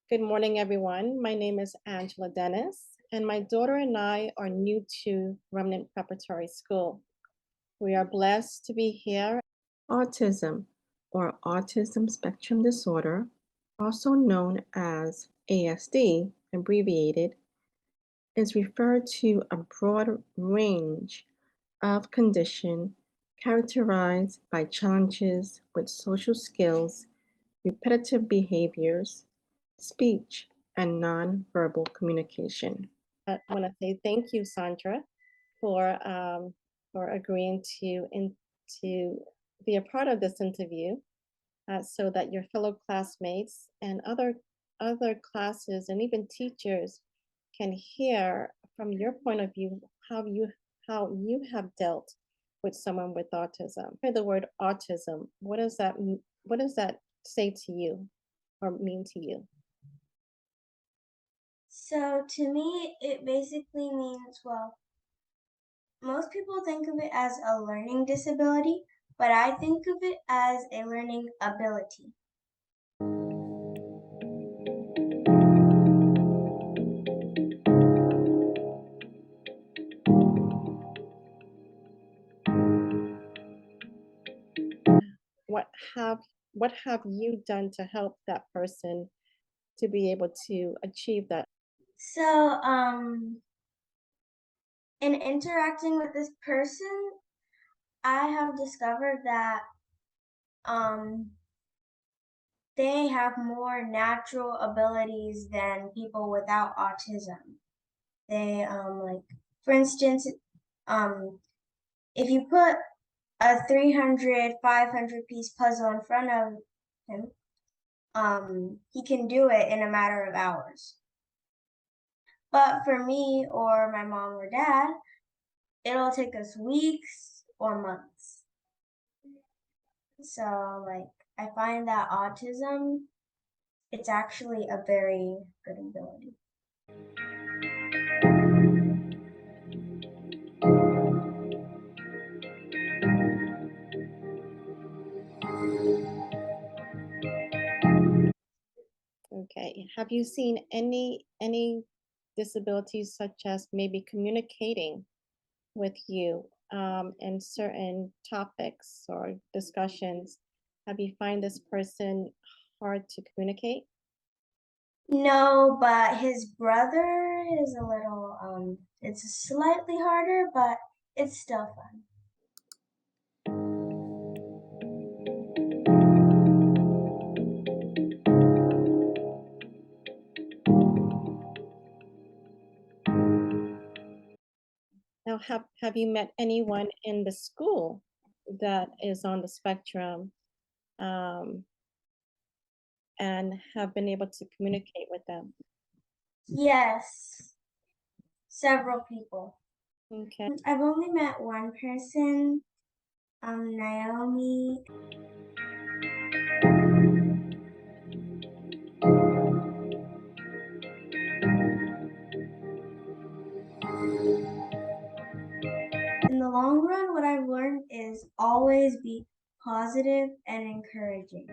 Good morning, everyone. My name is Angela Dennis, and my daughter and I are new to Remnant Preparatory School. We are blessed to be here. Autism, or Autism Spectrum Disorder, also known as ASD, abbreviated, is referred to a broad range of condition characterized by challenges with social skills, repetitive behaviors, speech, and nonverbal communication. I want to say thank you, Sandra, for agreeing to be a part of this interview, so that your fellow classmates and other classes and even teachers can hear from your point of view how you have dealt with someone with autism. Hear the word autism. What does that say to you or mean to you? So to me, it basically means, well, most people think of it as a learning disability, but I think of it as a learning ability. What have what have you done to help that person to be able to achieve that? So, in interacting with this person, I have discovered that um, they have more natural abilities than people without autism. They, for instance, um, if you put a 300, 500 piece puzzle in front of him, he can do it in a matter of hours. But for me or my mom or dad, it'll take us weeks or months. So, I find that autism, it's actually a very good ability. Okay. Have you seen any disabilities such as maybe communicating with you in certain topics or discussions? Have you find this person hard to communicate? No, but his brother is a little, it's slightly harder, but it's still fun. Now, have you met anyone in the school that is on the spectrum, um, and have been able to communicate with them? Yes, several people. Okay. I've only met one person, Naomi. In the long run, what I've learned is always be positive and encouraging.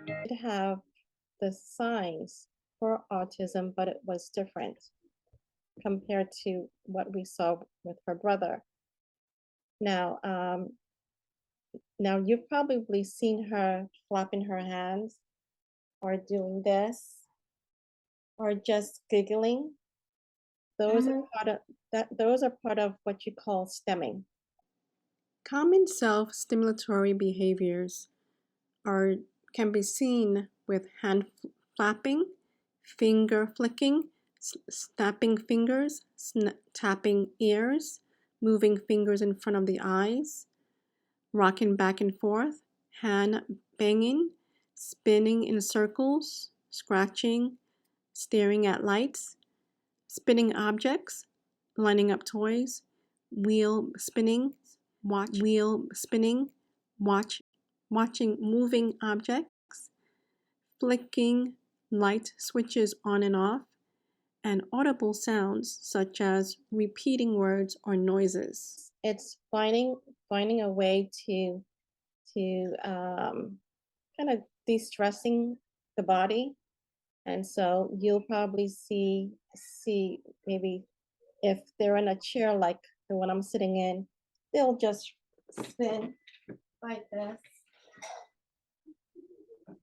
Did have the signs for autism, but it was different compared to what we saw with her brother. Now, now you've probably seen her flapping her hands or doing this or just giggling. Those are Mhm. part of those are part of what you call stemming. Common self-stimulatory behaviors are can be seen with hand flapping, finger flicking, snapping fingers, tapping ears, moving fingers in front of the eyes, rocking back and forth, hand banging, spinning in circles, scratching, staring at lights, spinning objects, lining up toys, wheel spinning, watch watching moving objects, flicking light switches on and off, and audible sounds such as repeating words or noises. It's finding a way to kind of de-stressing the body. And so you'll probably see maybe if they're in a chair like the one I'm sitting in, they'll just spin like this,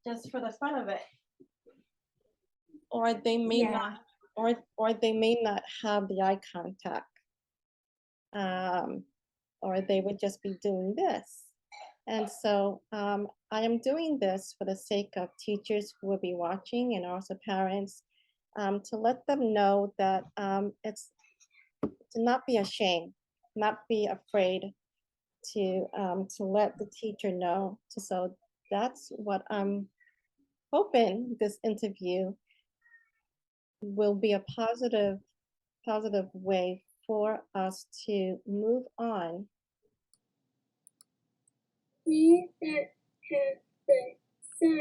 just for the fun of it. Or they may not, or they may not have the eye contact. Or they would just be doing this. And so I am doing this for the sake of teachers who will be watching and also parents, to let them know that it's to not be ashamed, not be afraid to let the teacher know. So that's what I'm hoping this interview will be a positive way for us to move on. He that hath the Son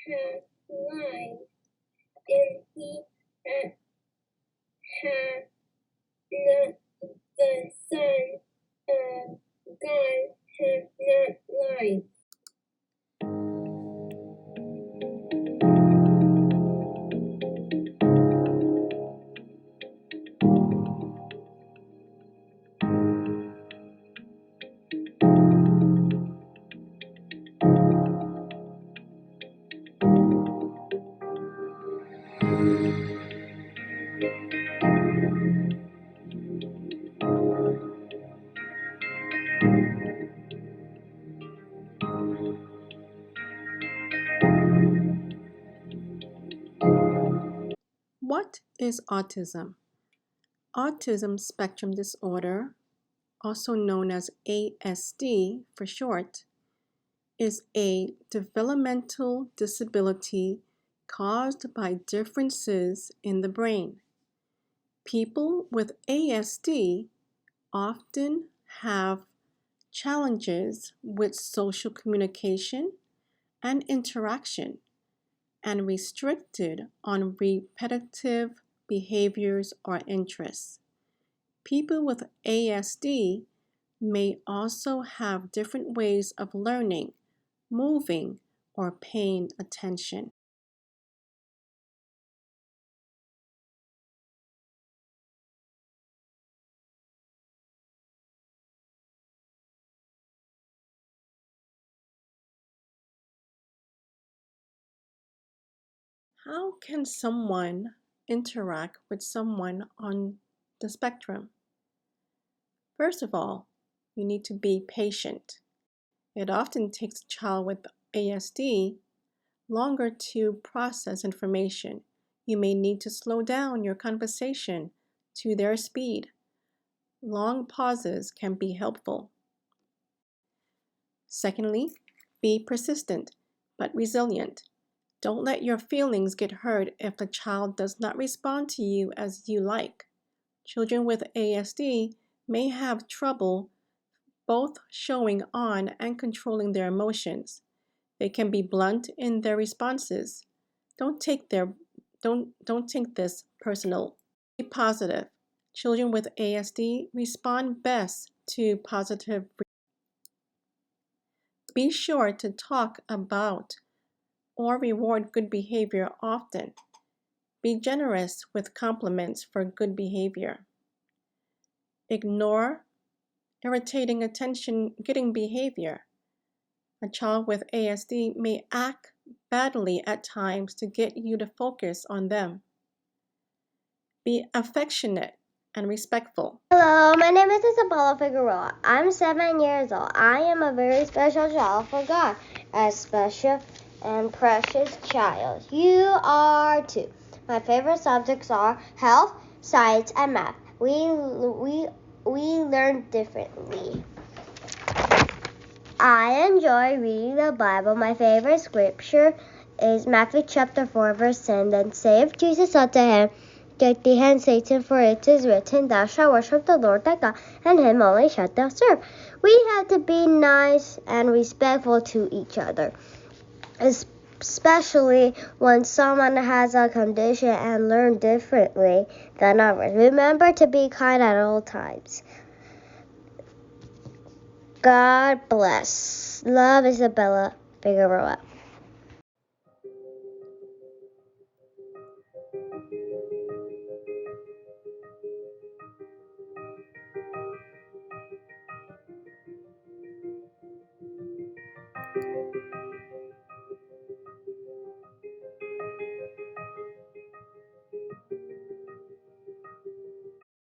hath life, and he that hath not the Son of God hath not life. What is autism? Autism spectrum disorder, also known as ASD for short, is a developmental disability caused by differences in the brain. People with ASD often have challenges with social communication and interaction, and restricted on repetitive behaviors or interests. People with ASD may also have different ways of learning, moving, or paying attention. How can someone interact with someone on the spectrum? First of all, you need to be patient. It often takes a child with ASD longer to process information. You may need to slow down your conversation to their speed. Long pauses can be helpful. Secondly, be persistent but resilient. Don't let your feelings get hurt if the child does not respond to you as you like. Children with ASD may have trouble both showing on and controlling their emotions. They can be blunt in their responses. Don't take this personal. Be positive. Children with ASD respond best to positive. Be sure to talk about or reward good behavior often. Be generous with compliments for good behavior. Ignore irritating attention-getting behavior. A child with ASD may act badly at times to get you to focus on them. Be affectionate and respectful. Hello, my name is Isabella Figueroa. I'm 7 years old. I am a very special child for God, a special and precious child. You are too. My favorite subjects are health, science, and math. We learn differently. I enjoy reading the Bible. My favorite scripture is Matthew chapter 4, verse 10. Then saith Jesus unto him, Get thee hence, Satan, for it is written, Thou shalt worship the Lord thy God, and him only shalt thou serve. We have to be nice and respectful to each other, especially when someone has a condition and learn differently than others. Remember to be kind at all times. God bless. Love, Isabella. Figueroa.